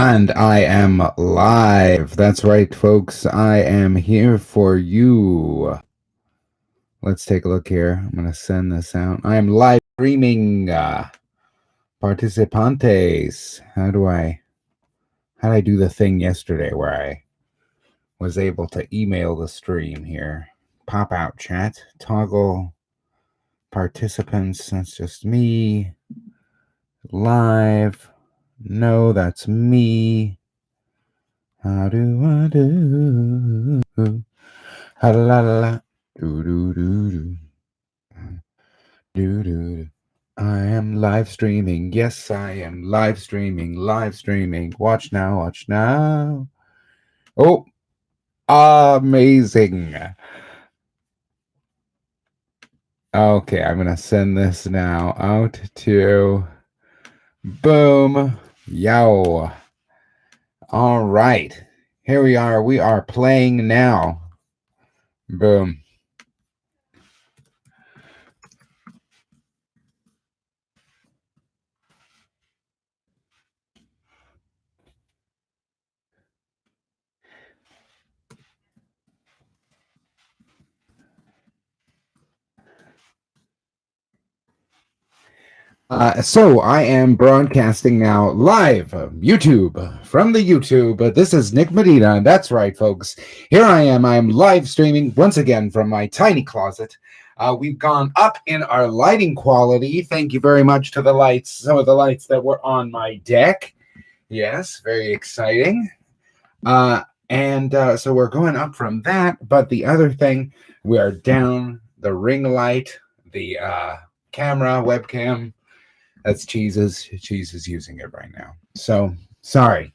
And I am live. That's right, folks. I am here for you. Let's take a look here. I'm going to send this out. I am live streaming participantes. How did I do the thing yesterday where I was able to email the stream here? Pop out chat, toggle participants. That's just me. Live. No, that's me. How do I do? Ha la la la. Do do do do. Do do do. I am live streaming. Yes, I am live streaming. Live streaming. Watch now. Watch now. Oh, amazing. Okay, I'm gonna send this now out to boom. Yo. All right. Here we are. We are playing now. Boom. So I am broadcasting now live YouTube from the YouTube. This is Nick Medina, and that's right, folks. Here I am. I am live streaming once again from my tiny closet. We've gone up in our lighting quality. Thank you very much to the lights. Some of the lights that were on my deck. Yes, very exciting. So we're going up from that. But the other thing, we are down the ring light, the camera, webcam. That's Cheese's. Cheese is using it right now. So sorry,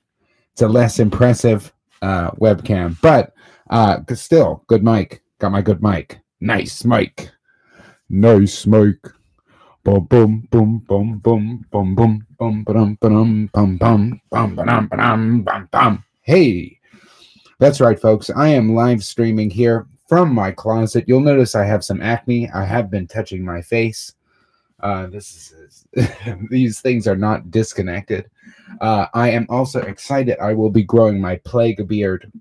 it's a less impressive webcam, but still good mic. Got my good mic. Nice mic. Nice mic. Boom boom boom boom boom boom boom boom bum bum bum bum bum bum bum bum bum. Hey, that's right, folks. I am live streaming here from my closet. You'll notice I have some acne. I have been touching my face. This is these things are not disconnected. I am also excited. I will be growing my plague beard,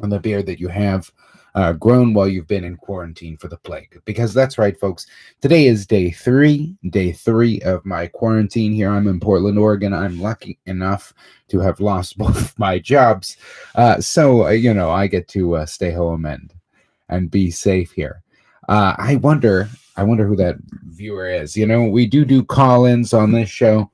and the beard that you have grown while you've been in quarantine for the plague. Because that's right, folks. Today is day three of my quarantine here. I'm in Portland, Oregon. I'm lucky enough to have lost both my jobs, so I get to stay home and be safe here. I wonder who that viewer is. We do call-ins on this show.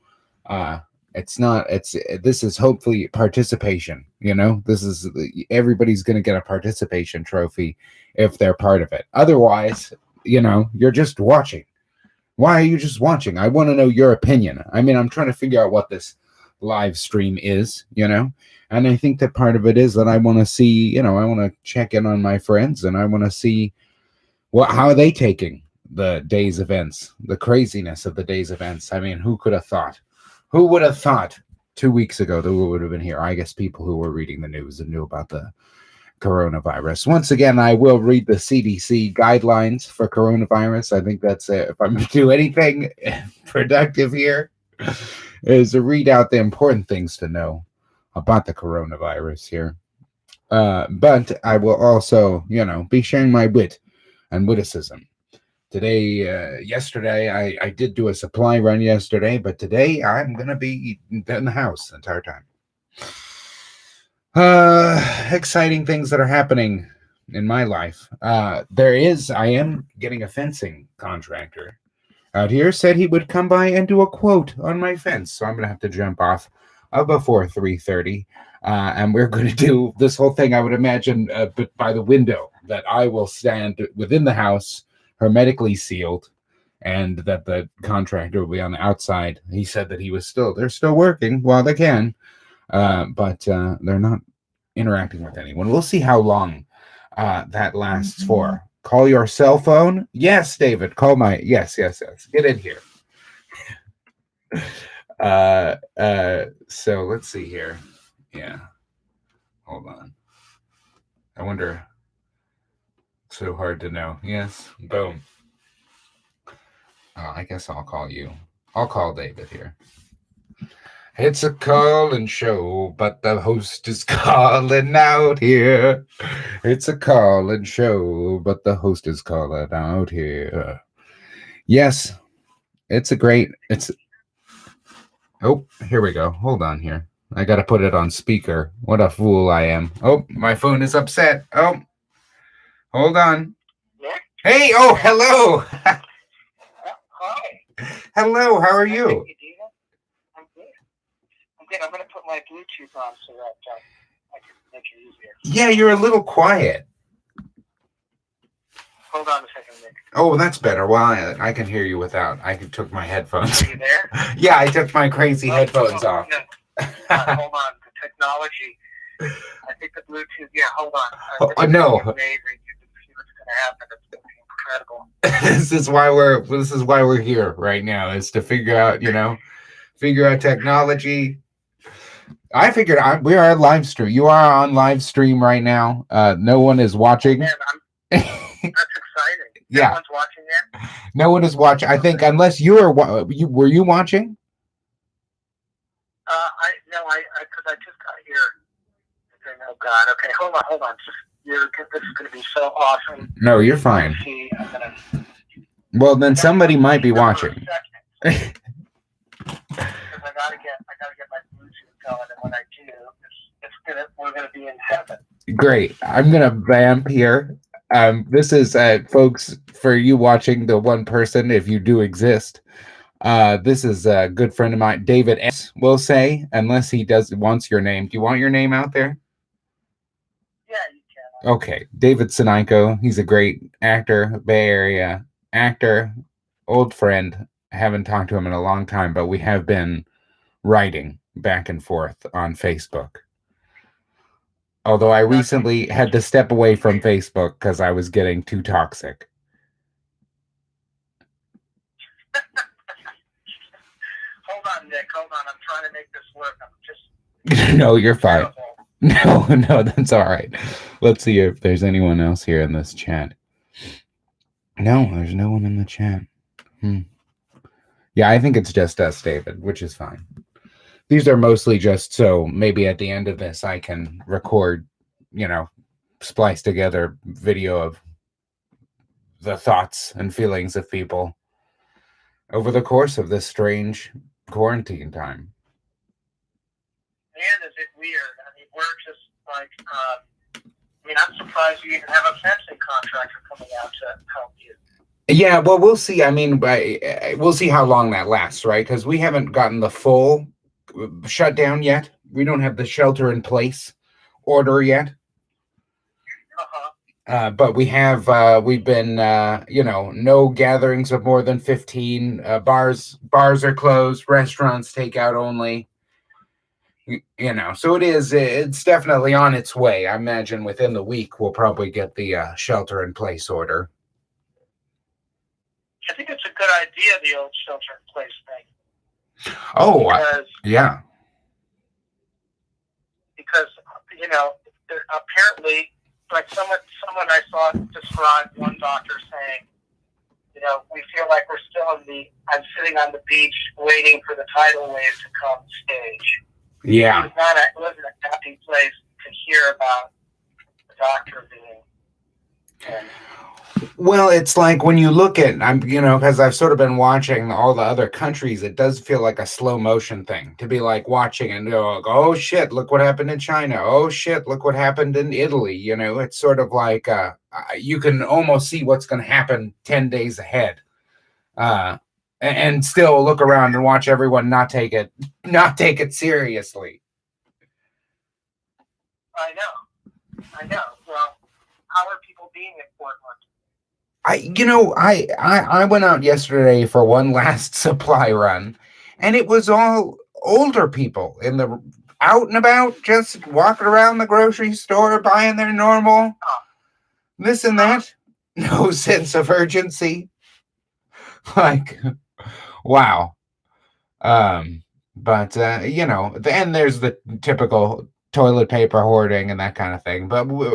It's not. This is hopefully participation. This is everybody's going to get a participation trophy if they're part of it. Otherwise, you're just watching. Why are you just watching? I want to know your opinion. I mean, I'm trying to figure out what this live stream is. And I think that part of it is that I want to see. I want to check in on my friends, and I want to see how are they taking the day's events, the craziness of the day's events. I mean, who could have thought? Who would have thought 2 weeks ago that we would have been here? I guess people who were reading the news and knew about the coronavirus. Once again, I will read the CDC guidelines for coronavirus. I think that's it. If I'm going to do anything productive here, is to read out the important things to know about the coronavirus here. But I will also, be sharing my wit and witticism. Yesterday, I did do a supply run yesterday, but today I'm going to be in the house the entire time. Exciting things that are happening in my life. I am getting a fencing contractor out here, said he would come by and do a quote on my fence. So I'm going to have to jump off before 3:30. And we're going to do this whole thing, I would imagine, but by the window, that I will stand within the house, hermetically sealed, and that the contractor will be on the outside. He said that they're still working while they can, but they're not interacting with anyone. We'll see how long that lasts for. Call your cell phone. Yes, David, yes. Get in here. So let's see here. Yeah. Hold on. I wonder. So hard to know. Yes. Boom. I guess I'll call you. I'll call David here. It's a call-in show, but the host is calling out here. It's a call-in show, but the host is calling out here. Yes, it's a great. It's. Oh, here we go. Hold on here. I gotta put it on speaker. What a fool I am. Oh, my phone is upset. Oh, hold on. Yeah. Hey, oh, hello. Hi. Hello, how are you? I'm good. I'm good. I'm going to put my Bluetooth on so that I can make it easier. Yeah, you're a little quiet. Hold on a second, Nick. Oh, that's better. Well, I can hear you without. I took my headphones. Are you there? Yeah, I took my crazy headphones off. No. Hold on. The technology. I think the Bluetooth. Yeah, hold on. No. Amazing. See what's going to happen. It's going to be incredible. This is why we're here right now, is to figure out technology. I figured we are live stream. You are on live stream right now. No one is watching. Man, that's exciting. Yeah. No one's watching yet? No one is watching. I think unless you were you watching? Because I just got here. Oh God. Okay, hold on. This is going to be so awesome. No, you're fine. Well, then somebody might be watching. Because I gotta get my Bluetooth going, and when I do, we're gonna be in heaven. Great. I'm gonna vamp here. This is folks, for you watching, the one person, if you do exist. This is a good friend of mine, David S. will say, unless he wants your name. Do you want your name out there? Yeah, you can. Okay, David Siniko. He's a great actor, Bay Area actor, old friend. I haven't talked to him in a long time, but we have been writing back and forth on Facebook. Although I recently had to step away from Facebook because I was getting too toxic. Hold on, Nick. Hold on. I'm trying to make this work. I'm just... No, you're fine. No, that's all right. Let's see if there's anyone else here in this chat. No, there's no one in the chat. Yeah, I think it's just us, David, which is fine. These are mostly just so maybe at the end of this I can record, splice together video of the thoughts and feelings of people over the course of this strange quarantine time. Man, is it weird. I mean, we're just like, I'm surprised you even have a fencing contractor coming out to help you. Yeah, well, we'll see. I mean, we'll see how long that lasts, right? Because we haven't gotten the full shutdown yet. We don't have the shelter in place order yet. But we have, we've been, no gatherings of more than 15. Bars are closed. Restaurants takeout only. So it's definitely on its way. I imagine within the week we'll probably get the shelter in place order. I think it's a good idea, the old shelter in place thing. Oh, yeah. Because, apparently, like someone I saw describe one doctor saying, we feel like we're still I'm sitting on the beach waiting for the tidal wave to come stage. Yeah. It wasn't a happy place to hear about the doctor being. Well, it's like when you look at, because I've sort of been watching all the other countries, it does feel like a slow motion thing to be like watching and go, oh shit, look what happened in China. Oh shit, look what happened in Italy. It's sort of like you can almost see what's going to happen 10 days ahead. And still look around and watch everyone not take it seriously. I know. Well, how are people being in Portland? I went out yesterday for one last supply run, and it was all older people out and about, just walking around the grocery store, buying their normal this and that. No sense of urgency. Like, wow. But then there's the typical toilet paper hoarding and that kind of thing. But we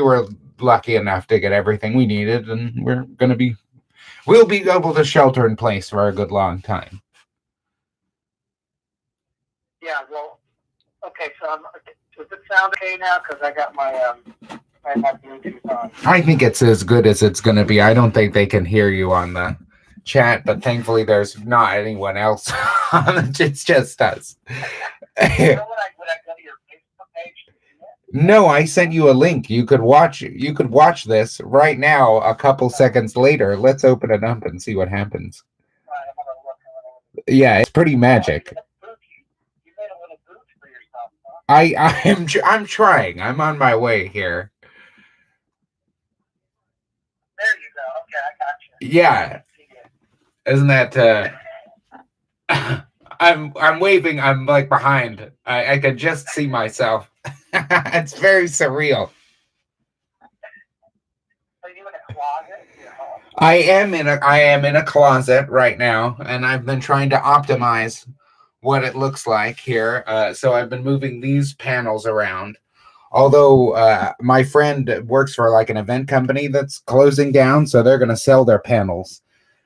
were lucky enough to get everything we needed, and we'll be able to shelter in place for a good long time. Yeah, well, okay, so does it sound okay now? Because I got my I have Bluetooth on. I think it's as good as it's going to be. I don't think they can hear you on the chat, but thankfully there's not anyone else on it. It's just us. Would I go to your Facebook page? No, I sent you a link. You could watch this right now a couple seconds later. Let's open it up and see what happens. I'm gonna look. Yeah, it's pretty magic. You made a little booth for yourself, huh? I'm trying. I'm on my way here. There you go. Okay, I got you. Yeah. Isn't that I'm waving, I'm like behind. I can just see myself. It's very surreal. Are you in a closet? I am in a closet right now, and I've been trying to optimize what it looks like here. So I've been moving these panels around. Although my friend works for like an event company that's closing down, so they're going to sell their panels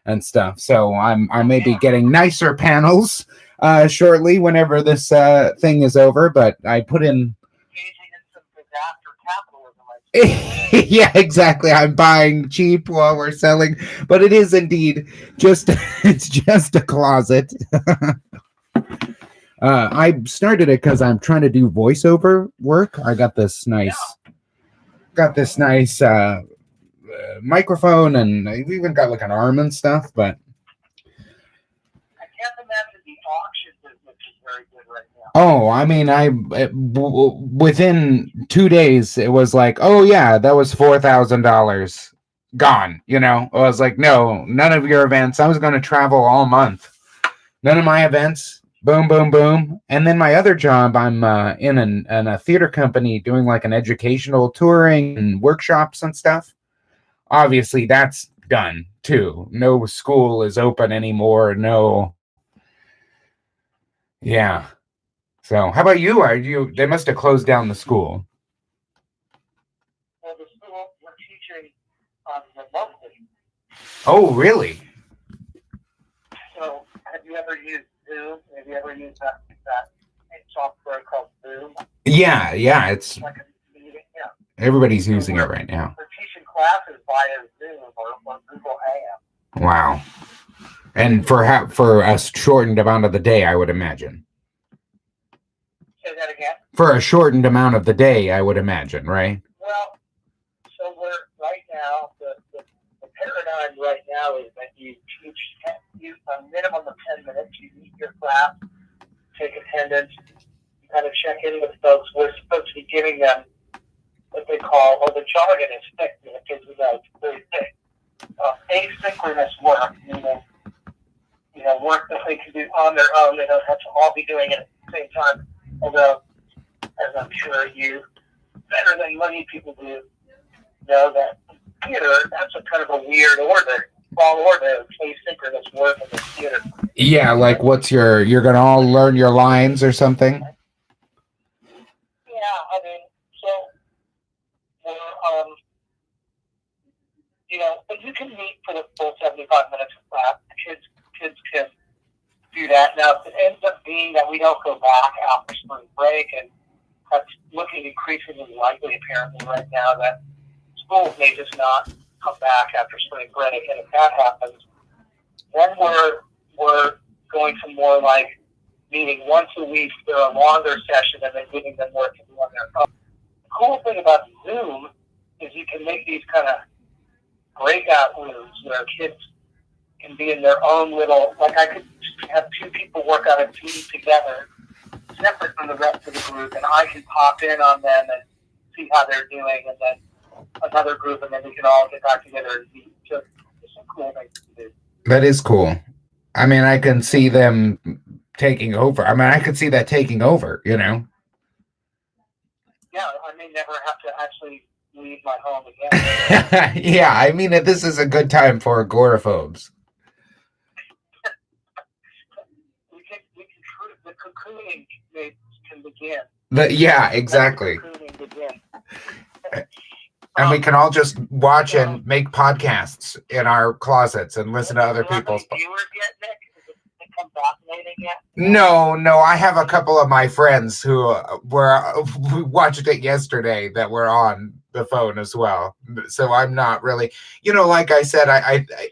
and stuff. So I may be getting nicer panels shortly whenever this thing is over. But I put in. Yeah, exactly. I'm buying cheap while we're selling, but it is indeed it's just a closet. I started it because I'm trying to do voiceover work. I got this nice microphone, and I've even got like an arm and stuff. But I can't imagine the auction business is very good right now. Oh, I mean, within 2 days, it was like, oh yeah, that was $4,000 gone. I was like, no, none of your events. I was going to travel all month. None of my events. Boom, boom, boom. And then my other job, I'm in a theater company doing like an educational touring and workshops and stuff. Obviously, that's done too. No school is open anymore. No. Yeah. So, how about you? They must have closed down the school. Well, the school we're teaching remotely. Oh, really? So, have you ever used Zoom? Have you ever used that software called Zoom? Yeah, it's like a meeting. Yeah. Everybody's using it right now. We're teaching classes via Zoom or Google Hang. Wow. And for a shortened amount of the day, I would imagine. Say that again? For a shortened amount of the day, I would imagine, right? Well, so we're right now, the paradigm right now is that you teach a minimum of 10 minutes. You meet your class, take attendance, you kind of check in with folks. We're supposed to be giving them what they call, or the jargon is thick, because it's very thick. Asynchronous work, meaning, work that they can do on their own. They don't have to all be doing it at the same time. Although, as I'm sure you, better than many people do, know that theater, that's a kind of a weird order. All order, asynchronous work in the theater. Yeah, like you're going to all learn your lines or something? Yeah, I mean, so, but you can meet for the full 75 minutes of class. Kids can do that. Now, if it ends up being that we don't go back after spring break, and that's looking increasingly likely apparently right now, that schools may just not come back after spring break, and if that happens, then we're going to more like meeting once a week for a longer session and then giving them work to do on their own. The cool thing about Zoom is you can make these kind of breakout rooms where kids can be in their own little, like I could have two people work on a team together, separate from the rest of the group, and I can pop in on them and see how they're doing, and then another group, and then we can all get back together and meet. So it's some cool things to do. That is cool. I mean, I can see them taking over. I mean, I could see that taking over, Yeah, I may never have to actually leave my home again. Yeah, I mean, this is a good time for agoraphobes. The cocooning can begin. Yeah, exactly. And we can all just watch and make podcasts in our closets and listen to other people's. Viewers yet, Nick? Does it come back later? anything yet? No, I have a couple of my friends who who watched it yesterday that were on the phone as well. So I'm not really, like I said,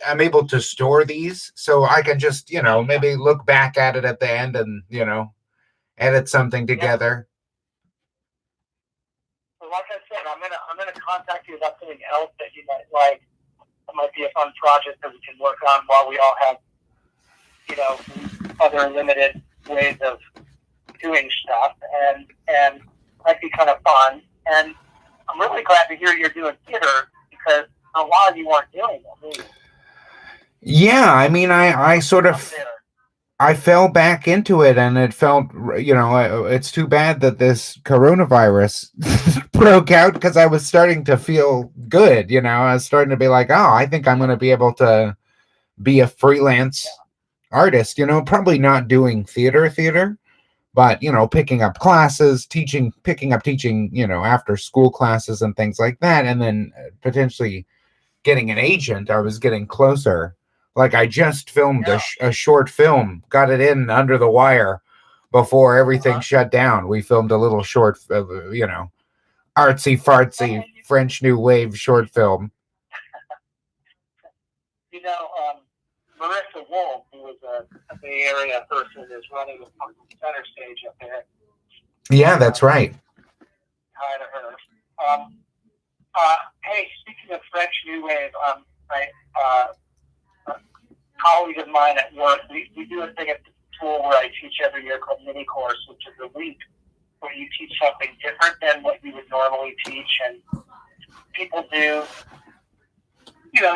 I'm able to store these, so I can just, maybe look back at it at the end and, edit something together. Well, like I said, I'm gonna contact you about something else that you might like. It might be a fun project that we can work on while we all have, other limited ways of doing stuff, and might be kind of fun. And I'm really glad to hear you're doing theater because a lot of you weren't doing it. Yeah, I mean, I sort of, I fell back into it, and it felt, it's too bad that this coronavirus broke out, because I was starting to feel good. I was starting to be like, oh, I think I'm going to be able to be a freelance artist, probably not doing theater, but, picking up classes, picking up teaching, after school classes and things like that. And then potentially getting an agent. I was getting closer. Like, I just filmed a short film, got it in under the wire before everything shut down. We filmed a little short, artsy fartsy French New Wave short film. Marissa Wolf, who was a Bay Area person, is running the center stage up there. Yeah, that's right. Hi to her. Hey, speaking of French New Wave, a colleague of mine at work, we do a thing at the school where I teach every year called mini course, which is a week where you teach something different than what you would normally teach, and people do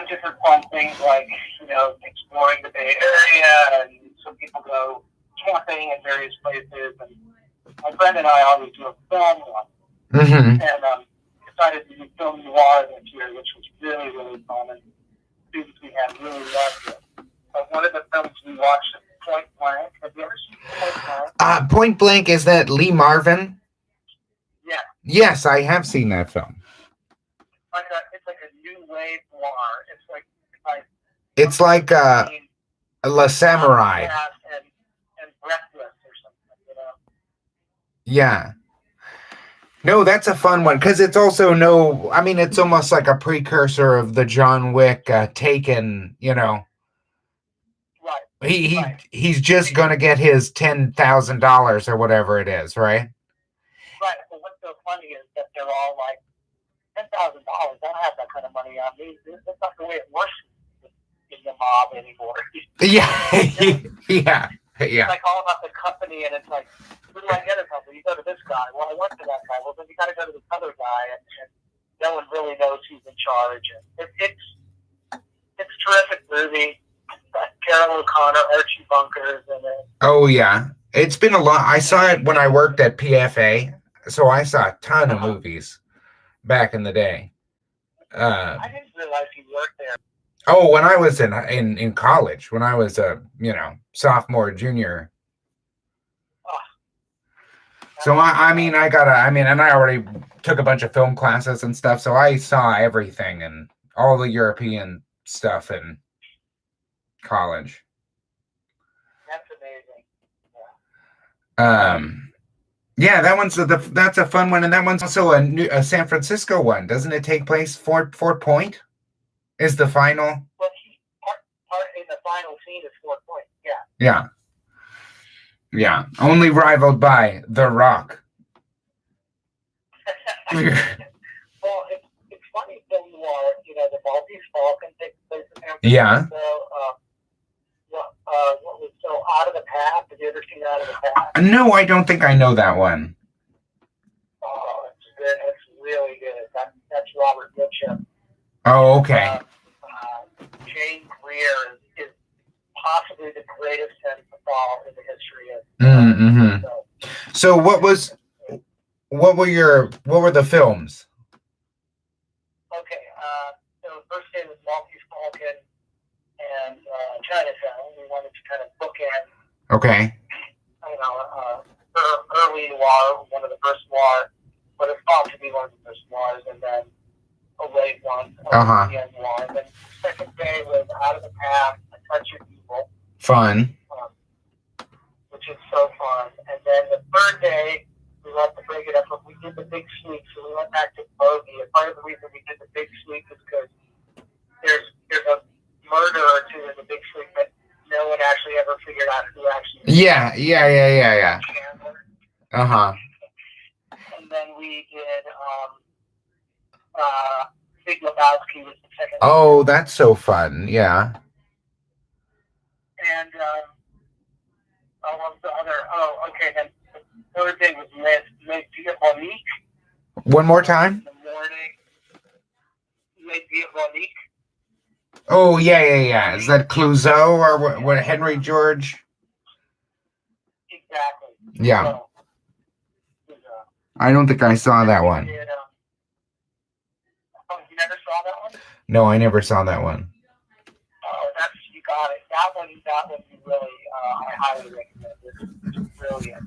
different fun things like, exploring the Bay Area, and some people go camping in various places. And my friend and I always do a film one. Mm-hmm. And decided to do film noir this year, which was really, really fun. And students we had really loved it. But one of the films we watched is Point Blank. Have you ever seen Point Blank? Point Blank, is that Lee Marvin? Yeah. Yes, I have seen that film. It's like a new wave noir. It's like La Samurai. And Breathless or something, Yeah. No, that's a fun one, because it's also it's almost like a precursor of the John Wick Taken, Right. He's just going to get his $10,000 or whatever it is, right? Right. But what's so funny is that they're all like, $10,000. I don't have that kind of money on me. That's not the way it works in the mob anymore. Yeah. Yeah. It's like all about the company, and it's like, who do I get it from? Well, you go to this guy. Well, I went to that guy. Well, then you got to go to this other guy, and no one really knows who's in charge. And it's a terrific movie. Carol O'Connor, Archie Bunkers, and oh yeah, it's been a lot. I saw it when I worked at PFA, so I saw a ton of movies back in the day. I didn't realize you worked there. Oh, when I was in college, when I was a sophomore, junior. So and I already took a bunch of film classes and stuff, so I saw everything and all the European stuff in college. That's amazing. Yeah, that's a fun one, and that one's also a San Francisco one. Doesn't it take place Fort Point? Is the final? Well, part in the final scene is Fort Point. Yeah. Yeah. Yeah. Only rivaled by The Rock. Well, it's funny film noir. The Maltese Falcon takes place in San Francisco. Yeah. What was so Out of the Path? Have you ever seen Out of the Path? No, I don't think I know that one. Oh, it's good. It's really good. That's Robert Mitchum. Oh, okay. Jane Greer is possibly the greatest cinephile in the history of. Mm-hmm. So what were the films? Okay, so the first day was Maltese Falcon and Chinatown. We wanted to kind of bookend. Okay. Early noir, one of the first noir, but it's thought to be one of the first noirs, and then a late one, the end noir. And then the second day was Out of the Path, A Touch of Evil. Fun. which is so fun. And then the third day, we went to break it up, but we did the big sweep, so we went back to Bogey. And part of the reason we did the big sweep is because there's a murder or two in the big sweep that no one actually ever figured out who actually. Yeah. Uh-huh. And then we did Big Lebowski was the second. Oh, that's so fun. Yeah. And what was the other? Oh, okay. Then the third day was Les Diaboliques. One more time? In the morning. Les Diaboliques. Oh, yeah. Is that Clouseau or what Henry George? Exactly. Yeah. So, I don't think I saw that one. Did, oh, you never saw that one? No, I never saw that one. Oh, you got it. That one you really, I highly recommend it. It's brilliant.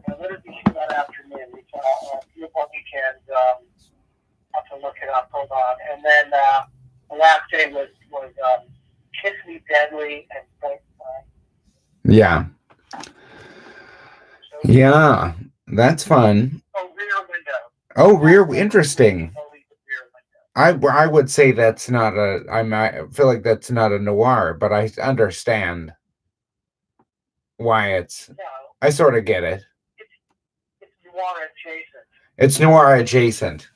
And what did we see that afternoon? We saw Beautiful Weekend. Have to look it up. Hold on. And then the last day was Kiss Me Deadly and Point Blank. Yeah. Yeah, that's fun. Oh, Rear Window. Oh, interesting. I would say that's not I feel like that's not a noir, but I understand why it's. No, I sort of get it. It's noir adjacent. It's noir adjacent.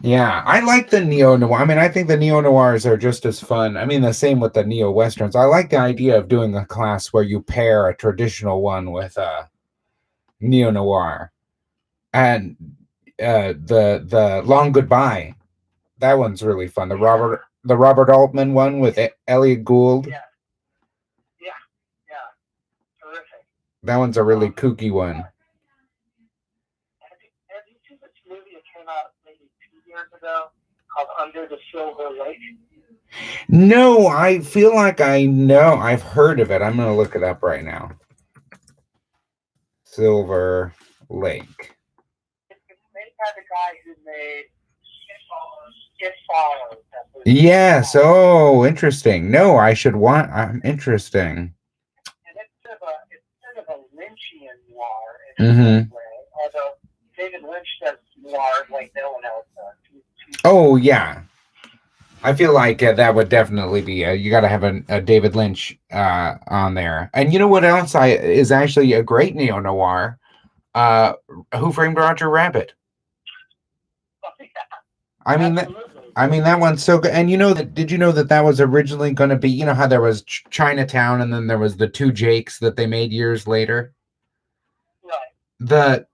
Yeah, I like the neo-noir. I mean, I think the neo-noirs are just as fun. I mean, the same with the neo-westerns. I like the idea of doing a class where you pair a traditional one with a neo-noir. And the Long Goodbye, that one's really fun. The Robert Altman one with Elliot Gould. Yeah. Terrific. That one's a really kooky one. Have you seen this movie that came out maybe 2 years ago called Under the Silver Lake? No, I feel like I know. I've heard of it. I'm going to look it up right now. Silver Lake. It's made by the guy who made It Follows. Yes. Oh, interesting. No, I'm interesting. And it's sort of a Lynchian noir in Mm-hmm. a way, although David Lynch does noir like no one else does. Oh, yeah. I feel like that would definitely be you got to have a David Lynch on there. And you know what else is actually a great neo-noir? Who Framed Roger Rabbit? Oh, yeah. I mean that one's so good. And did you know that was originally going to be, you know how there was Chinatown and then there was the Two Jakes that they made years later? Right. The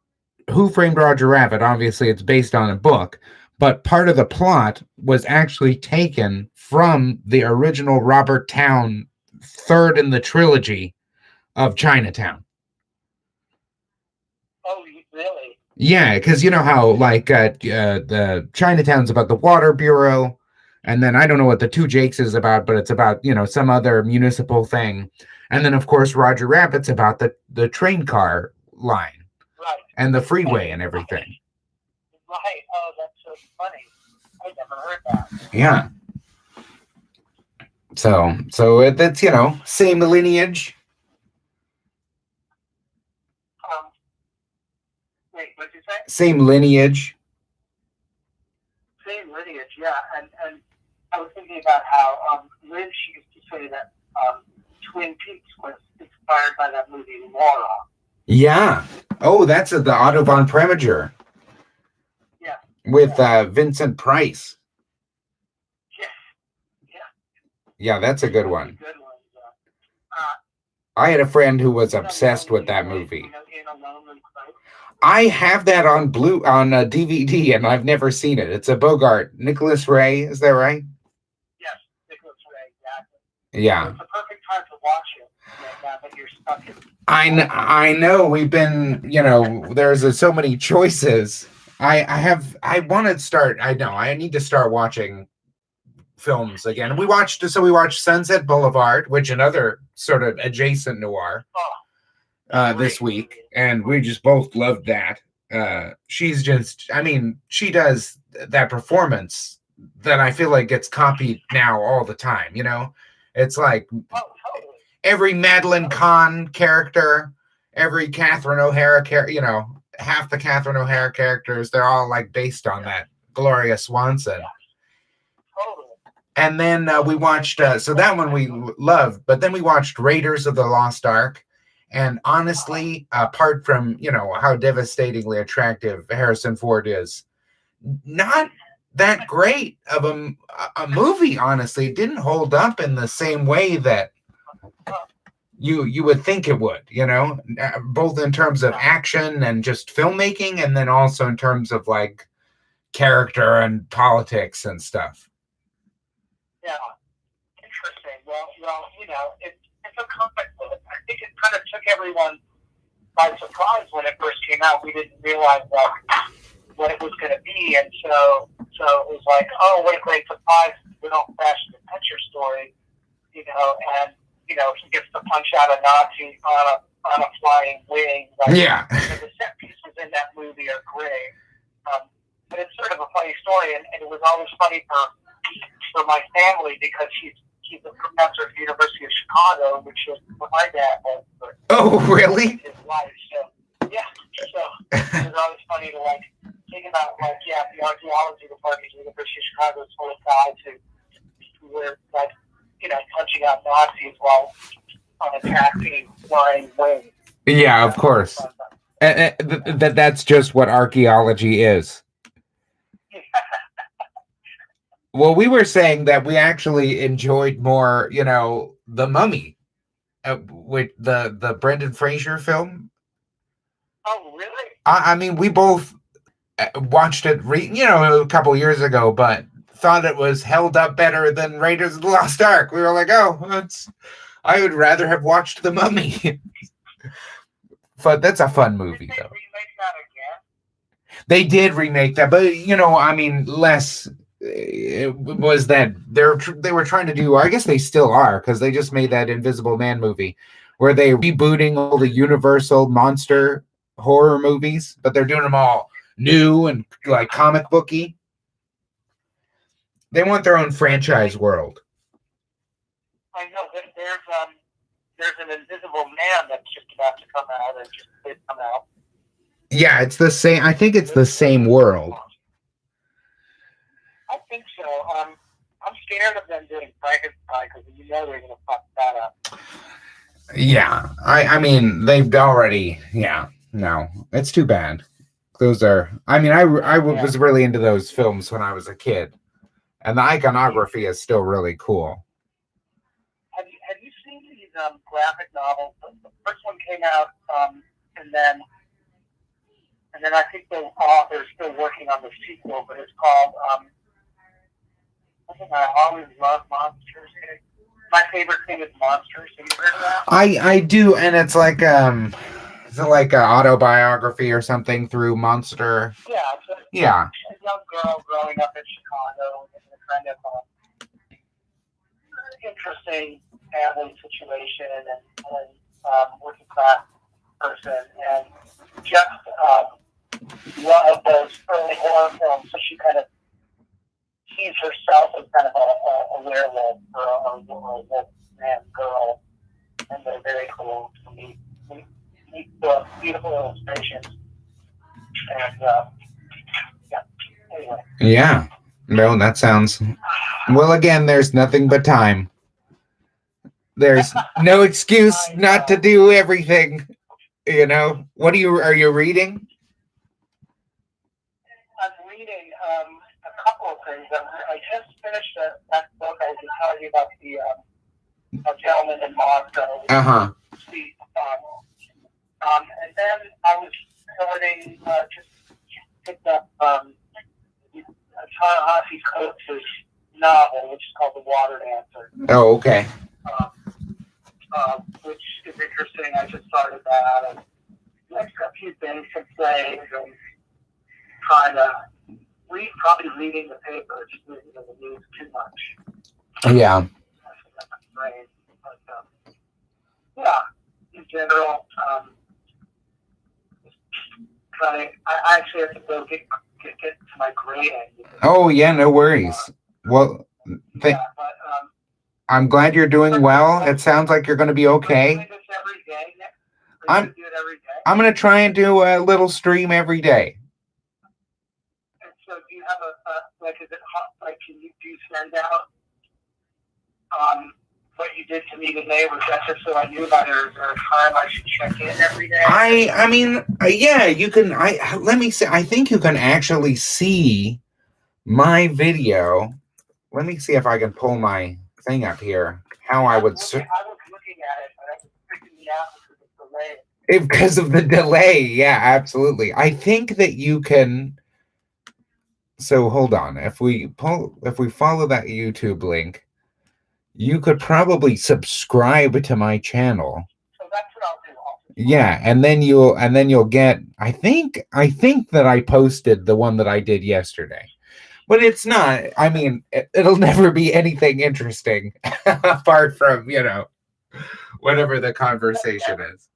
Who Framed Roger Rabbit, obviously it's based on a book, but part of the plot was actually taken from the original Robert Towne, third in the trilogy of Chinatown. Oh, really? Yeah, because you know how the Chinatown's about the Water Bureau, and then I don't know what the Two Jakes is about, but it's about some other municipal thing, and then of course Roger Rabbit's about the train car line, right, and the freeway and everything. Right. Oh, that's so funny. I never heard that. Yeah. So that's same lineage. Wait, what did you say? Same lineage. Same lineage, yeah. And I was thinking about how Lynch used to say that Twin Peaks was inspired by that movie Laura. Yeah. Oh, that's the Otto von Preminger. Yeah. With Vincent Price. Yeah. Yeah, that's a good one. I had a friend who was obsessed with that movie. I have that on DVD, and I've never seen it. It's a Bogart. Nicholas Ray, is that right? Yes, Nicholas Ray, exactly. Yeah. It's the perfect time to watch it. Now that you're stuck in. I know we've been, there's so many choices. I want to start. I know I need to start watching films again. We watched Sunset Boulevard, which another sort of adjacent noir. This week, and we just both loved that. She's just, she does that performance that I feel like gets copied now all the time. It's like, every Madeline Kahn character, every Catherine O'Hara character, half the Catherine O'Hara characters, they're all like based on that Gloria Swanson. Totally. And then we watched, so that one we loved, but then we watched Raiders of the Lost Ark. And honestly, apart from, how devastatingly attractive Harrison Ford is, not that great of a movie, honestly. It didn't hold up in the same way that you would think it would, both in terms of action and just filmmaking, and then also in terms of like character and politics and stuff. Yeah, interesting. Well, it's a comic book. I think it kind of took everyone by surprise when it first came out. We didn't realize what it was going to be, and so it was like, oh, what a great surprise! We don't fashion adventure story, and he gets to punch out a Nazi on a flying wing. Yeah. The set pieces in that movie are great, but it's sort of a funny story, and it was always funny for my family because he's a professor at the University of Chicago, which is what my dad was. Oh, really? His life. So it was always funny to think about the archaeology department at the University of Chicago is full of guys who were punching out Nazis while on a taxi flying wing. Yeah, of course. That's just what archaeology is. Well, we were saying that we actually enjoyed more, The Mummy, with the Brendan Fraser film. Oh, really? I mean, we both watched it, a couple years ago, but thought it was held up better than Raiders of the Lost Ark. We were like, I would rather have watched The Mummy. But that's a fun movie, though. Did they remake that again? They did remake that, but less. It was that they were trying to do. I guess they still are, because they just made that Invisible Man movie, where they rebooting all the Universal monster horror movies, but they're doing them all new and like comic booky. They want their own franchise world. I know that there's an Invisible Man that's just about to come out, and just did come out. Yeah, it's the same. I think it's the same world. I think so. I'm scared of them doing Frankenstein because they're going to fuck that up. Yeah, I mean, they've already. Yeah, no, it's too bad. Those are. I mean, I was really into those films when I was a kid, and the iconography is still really cool. Have you seen these graphic novels? The first one came out, and then I think the author's still working on the sequel, but it's called. I always love monsters. My favorite thing is monsters. Have you heard of that? I do, and it's like is it like an autobiography or something through monster? Yeah. A young girl growing up in Chicago in a kind of interesting family situation and working class person, and just one of those early horror films. So she kind of sees herself as kind of a werewolf or a wolf man girl, and they're very cool to me. Beautiful illustrations, and anyway. Yeah, no, that sounds well. Again, there's nothing but time. There's no excuse not to do everything. What are you reading? I'm reading a couple of things. I just finished that book I was telling you about, the A Gentleman in Moscow. And then I was starting, just picked up Ta-Nehisi Coates' novel, which is called The Water Dancer. Oh, okay. Which is interesting. I just started that, and like a few things to say, and trying to probably reading the paper, just reading the news too much. Yeah. But, in general, I actually have to go get to my grading. Oh, yeah, no worries. Well, but I'm glad you're doing well. It sounds like you're going to be okay. Are you doing this every day? I'm do it every day? I'm going to try and do a little stream every day. And so do you have like, is it hot? Like, can you send out what you did to me today? Was that just so I knew about it, or is there a time I should check in every day? I mean, yeah, you can. Let me say. I think you can actually see my video. Let me see if I can pull my thing up here. How I would. I was looking at it, but I was freaking me out because of the delay. Because of the delay, yeah, absolutely. I think that you can. So hold on. If we follow that YouTube link, you could probably subscribe to my channel. So that's what I'll do. Yeah, and then you'll get. I think that I posted the one that I did yesterday, but it's not. I mean, it'll never be anything interesting apart from whatever the conversation is.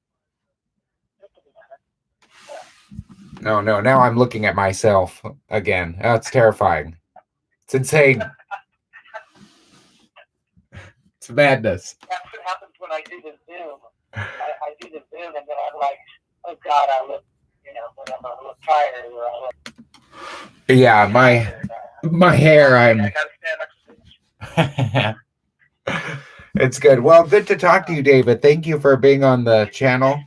No, now I'm looking at myself again. Oh, it's terrifying. It's insane. It's madness. That's what happens when I do the Zoom. I do the Zoom, and then I'm like, oh God, I look, whatever, I look tired, or I look. Yeah, my hair, I gotta stand I'm. It's good. Well, good to talk to you, David. Thank you for being on the channel.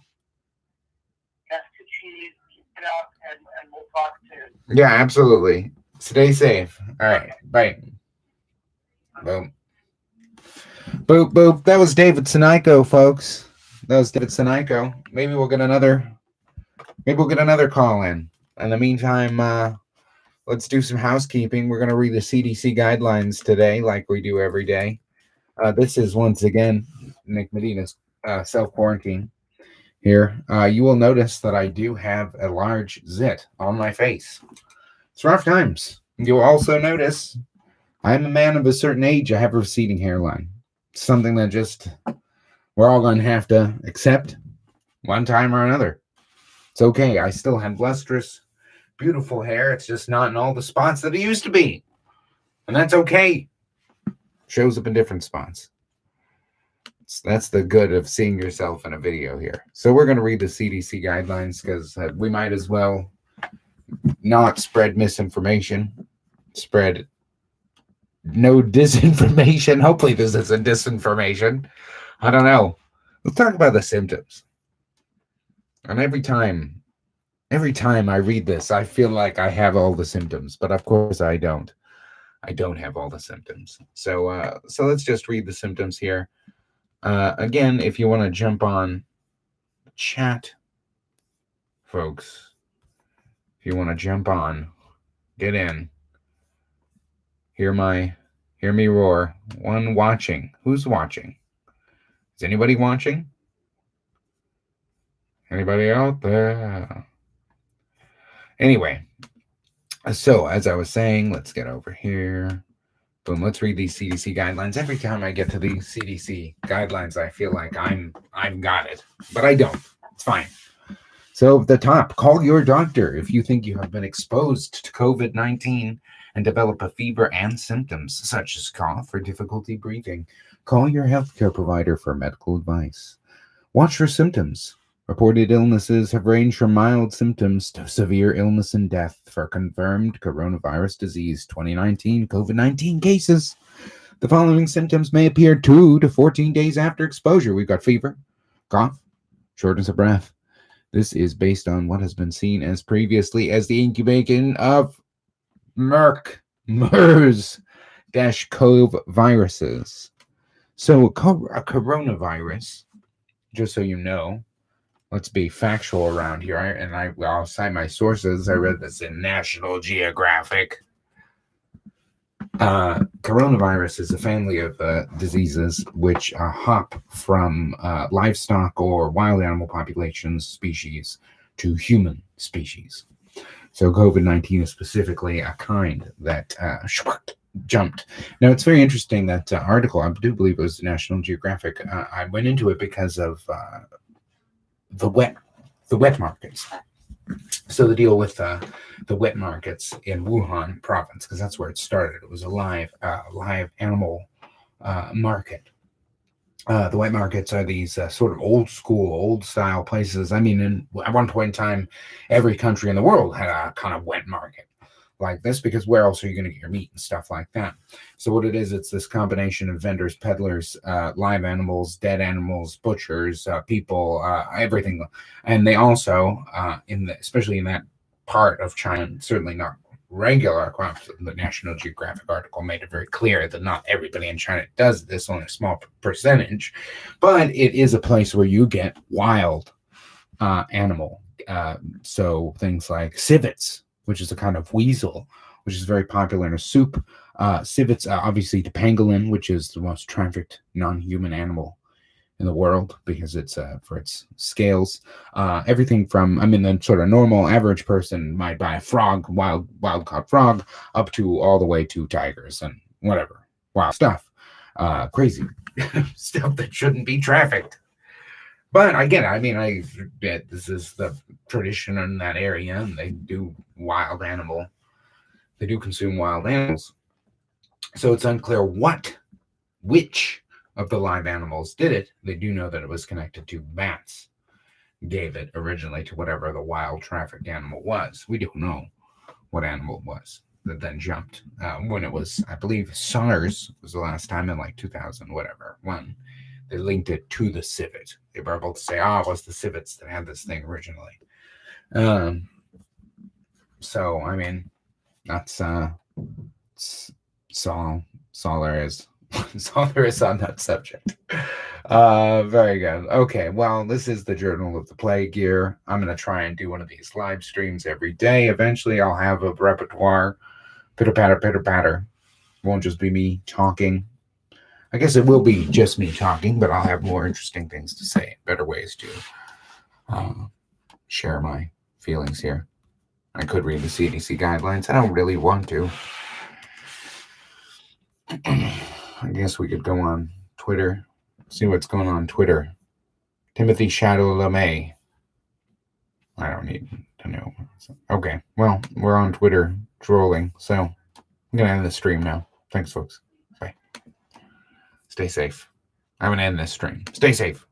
And we'll talk soon. Yeah, absolutely. Stay safe. All right. Bye. Boom. Boop, boop. That was David Sinico, folks. That was David Sinico. Maybe we'll get another call in. In the meantime, let's do some housekeeping. We're going to read the CDC guidelines today, like we do every day. This is, once again, Nick Medina's self-quarantine. Here, you will notice that I do have a large zit on my face. It's rough times. You'll also notice I'm a man of a certain age. I have a receding hairline. Something that just we're all going to have to accept one time or another. It's okay. I still have lustrous, beautiful hair. It's just not in all the spots that it used to be. And that's okay. Shows up in different spots. That's the good of seeing yourself in a video here. So we're going to read the CDC guidelines because we might as well not spread misinformation, spread no disinformation. Hopefully this isn't disinformation. I don't know. Let's talk about the symptoms. And every time I read this, I feel like I have all the symptoms, but of course I don't. I don't have all the symptoms. So let's just read the symptoms here. Again, if you want to jump on chat, folks, if you want to jump on, get in, hear me roar. One watching. Who's watching? Is anybody watching? Anybody out there? Anyway, so as I was saying, let's get over here. Boom, let's read these CDC guidelines. Every time I get to these CDC guidelines, I feel like I've got it, but I don't. It's fine. So the top, call your doctor if you think you have been exposed to COVID-19 and develop a fever and symptoms such as cough or difficulty breathing. Call your healthcare provider for medical advice. Watch for symptoms. Reported illnesses have ranged from mild symptoms to severe illness and death for confirmed coronavirus disease 2019 COVID-19 cases. The following symptoms may appear 2 to 14 days after exposure. We've got fever, cough, shortness of breath. This is based on what has been seen as previously as the incubation of MERS-CoV viruses. So a coronavirus, just so you know, let's be factual around here, and I'll cite my sources. I read this in National Geographic. Coronavirus is a family of diseases which hop from livestock or wild animal populations species to human species. So COVID-19 is specifically a kind that jumped. Now, it's very interesting, that article, I do believe it was National Geographic. I went into it because of the wet markets. So the deal with the wet markets in Wuhan province, because that's where it started. It was a live animal market. The wet markets are these sort of old school, old style places. I mean, at one point in time, every country in the world had a kind of wet market like this, because where else are you going to get your meat and stuff like that? So what it is, it's this combination of vendors, peddlers, live animals, dead animals, butchers, people, everything. And they also, especially in that part of China, certainly not regular crops. The National Geographic article made it very clear that not everybody in China does this, only a small percentage, but it is a place where you get wild animal. So things like civets, which is a kind of weasel, which is very popular in a soup. Civets, obviously, the pangolin, which is the most trafficked non-human animal in the world because it's for its scales. Everything from, I mean, the sort of normal average person might buy a frog, wild caught frog, up to all the way to tigers and whatever wild stuff, crazy stuff that shouldn't be trafficked. But I get it. I mean, I get this is the tradition in that area, and they do wild animal. They do consume wild animals. So it's unclear which of the live animals did it. They do know that it was connected to bats, gave it originally to whatever the wild trafficked animal was. We don't know what animal it was that then jumped. When it was, I believe, SARS was the last time in like 2000, whatever, one. They linked it to the civet. They were able to say, it was the civets that had this thing originally. So, I mean, that's all there is. That's all there is on that subject. Very good. Okay, well, this is the Journal of the Plague Year. I'm going to try and do one of these live streams every day. Eventually, I'll have a repertoire. Pitter-patter, pitter-patter. It won't just be me talking. I guess it will be just me talking, but I'll have more interesting things to say, better ways to share my feelings here. I could read the CDC guidelines. I don't really want to. I guess we could go on Twitter, see what's going on Twitter. Timothy Shadow LeMay. I don't need to know. Okay, well, we're on Twitter trolling, so I'm going to end the stream now. Thanks, folks. Bye. Stay safe. I'm going to end this stream. Stay safe.